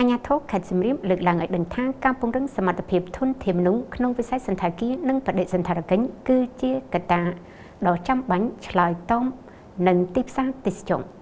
ញ្ញាធរខេត្តសៀមរាបលើកឡើងឲ្យដឹងថាការពង្រឹងសមត្ថភាពធនធានមនុស្សក្នុងវិស័យសន្តាគារនិងបដិសណ្ឋារកិច្ចគឺជាកត្តាដ៏ចាំបាច់ឆ្លើយតបនឹងទីផ្សារទេសចរណ៍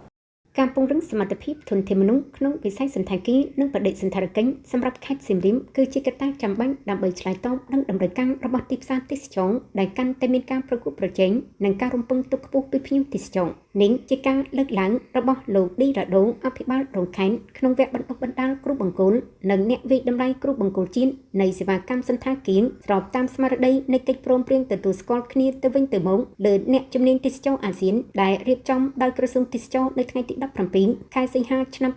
ការពង្រឹងសមត្ថភាពធនធានមនុស្សក្នុងវិស័យសន្តាគារនិងបដិសណ្ឋារកិច្ចសម្រាប់ខេត្តសៀមរាបគឺជាកត្តាចាំបាច់ដើម្បីឆ្លើយតបនឹងតម្រូវការរបស់ទីផ្សារទេសចរណ៍ដែលកាន់តែមានការប្រកួតប្រជែងនិងការរំពឹងទុកខ្ពស់ពីភ្ញៀវទេសចរនេះជាការលើកឡើងរបស់លោកឌីរ៉ាដូអភិបាលរងខេត្តក្នុងវគ្គបណ្តុះបណ្តាលគ្រូបង្គោលនិងអ្នកវិតម្លៃគ្រូបង្គោលជាតិនៃសេវាកម្មសន្តាគារស្របតាមស្មារតីនៃកិច្ចព្រមព្រៀងទទួលស្គាល់គ្នាទៅវិញទៅមកលើអ្នកជំនាញទេសចរអាស៊ានដែលរៀបចំដោយក្រសួងទេសចរនៅថ្ងៃទី17 ខែសីហាឆ្នាំ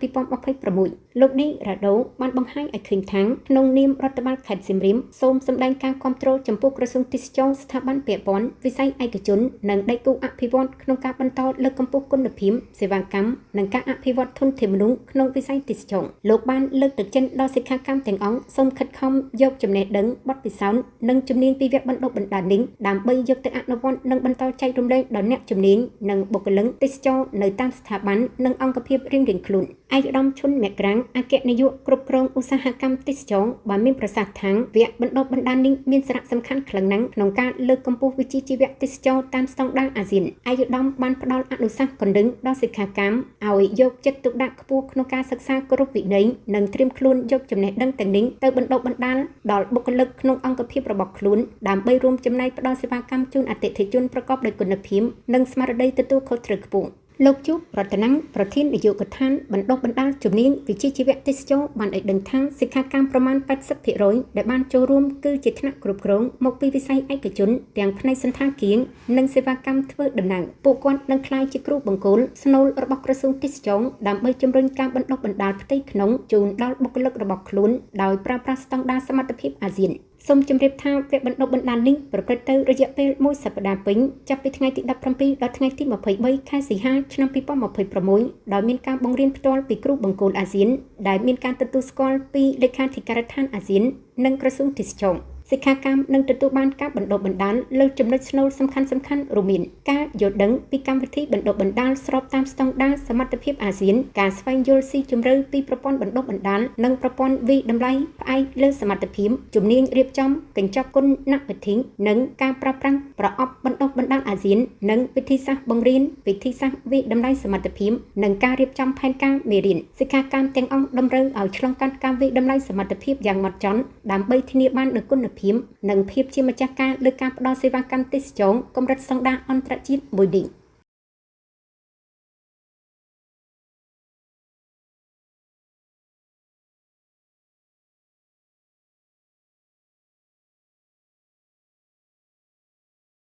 2026លោកឌីរ៉ាដូបានបង្ហាញឲ្យឃើញថាក្នុងនាមរដ្ឋបាលខេត្តសៀមរាបសូមសម្ដែងការគាំទ្រចំពោះក្រសួងទេសចរស្ថាប័នពាក់ព័ន្ធវិស័យឯកជននិងដៃគូអភិវឌ្ឍក្នុងការបន្តលើកកម្ពស់គុណភាពសេវាកម្មនិងការអភិវឌ្ឍធនធានមនុស្សក្នុងវិស័យទេសចរលោកបានលើកទឹកចិត្តដល់សិក្ខាកាមទាំងអង្គសូមខិតខំយកចំណេះដឹងបទពិសោធន៍និងជំនាញពីវគ្គបណ្តុះបណ្តាលនេះដើម្បីយកទៅអនុវត្តនិងបន្តចែករំលែកដល់អ្នកជំនាញនិងបុគ្គលិកទេសចរនៅតាមស្ថាប័ននិងអង្គភាពរៀងៗខ្លួនឯកឧត្តមឈុនមេក្រាំងអគ្គនាយកគ្រប់គ្រងឧស្សាហកម្មទេសចរបានមានប្រសាសន៍ថាវគ្គបណ្តុះបណ្តាលនេះមានសារៈសំខាន់ខ្លាំងណាស់ក្នុងការលើកកម្ពស់វិជ្ជាជីវៈទេសចរតាមស្តង់ដារអាស៊ានឯកឧត្តមបានផ្ដល់អនុសាសន៍កណ្ដឹងដល់សិក្ខាកាមឲ្យយកចិត្តទុកដាក់ខ្ពស់ក្នុងការសិក្សាគោរពវិន័យនិងត្រៀមខ្លួនយកចំណេះដឹងទាំងនេះទៅបណ្តុះបណ្តាលដល់បុគ្គលិកក្នុងអង្គភាពរបស់ខ្លួនដើម្បីរួមចំណែកផ្ដល់សេវាកម្មជូនអតិថិជនប្រកបដោយគុណភាពនិងស្មារតីទទួលខុសត្រូវខ្ពស់លោកជួបរតនាប្រធាននាយកដ្ឋានបណ្តុះបណ្តាលជំនាញវិជ្ជាជីវៈទេសចរបានឲ្យដឹងថាសិក្ខាកាមប្រមាណ 80% ដែលបានចូលរួមគឺជាថ្នាក់គ្រប់គ្រងមកពីវិស័យឯកជនទាំងផ្នែកសន្តាគារនិងសេវាកម្មធ្វើដំណើរពួកគាត់នឹងក្លាយជាគ្រូបង្គោលស្នូលរបស់ក្រសួងទេសចរដើម្បីជំរុញការបណ្តុះបណ្តាលផ្ទៃក្នុងជូនដល់បុគ្គលិករបស់ខ្លួនដោយប្រើប្រាស់ស្តង់ដារសមត្ថភាពអាស៊ានសូមជម្រាបថាវគ្គបណ្តុះបណ្តាលនេះប្រព្រឹត្តទៅរយៈពេល1សប្តាហ៍ពេញចាប់ពីថ្ងៃទី17ដល់ថ្ងៃទី23ខែសីហាឆ្នាំ2026ដោយមានការបង្រៀនផ្ទាល់ពីគ្រូបង្គោលអាស៊ានដែលមានការទទួលស្គាល់ពីលេខាធិការដ្ឋានអាស៊ាននិងក្រសួងទេសចរសិក្ខាកាមនឹងទទួលបានការបណ្តុះបណ្តាលលើចំណុចស្នូលសំខាន់ៗរួមមានការយល់ដឹងពីកម្មវិធីបណ្តុះបណ្តាលស្របតាមស្តង់ដារសមត្ថភាពអាស៊ានការស្វែងយល់ស៊ីជម្រៅពីប្រព័ន្ធបណ្តុះបណ្តាលនិងប្រព័ន្ធវិតម្លៃផ្អែកលើសមត្ថភាពជំនាញរៀបចំកញ្ចប់គុណវិធីនិងការប្រើប្រាស់ប្រអប់បណ្តុះបណ្តាលអាស៊ាននិងវិធីសាស្ត្របង្រៀនវិធីសាស្ត្រវិតម្លៃសមត្ថភាពនិងការរៀបចំផែនការមេរៀនសិក្ខាកាមទាំងអង្គតម្រូវឲ្យឆ្លងកាត់ការវិតម្លៃសមត្ថភាពយ៉ាងម៉ត់ចត់ដើម្បីធានាបាននូវគុណភាពនិងភាពជាម្ចាស់ការលើការផ្តល់សេវាកម្មទេសចរកម្រិតស្តង់ដារអន្តរជាតិមួយនេះ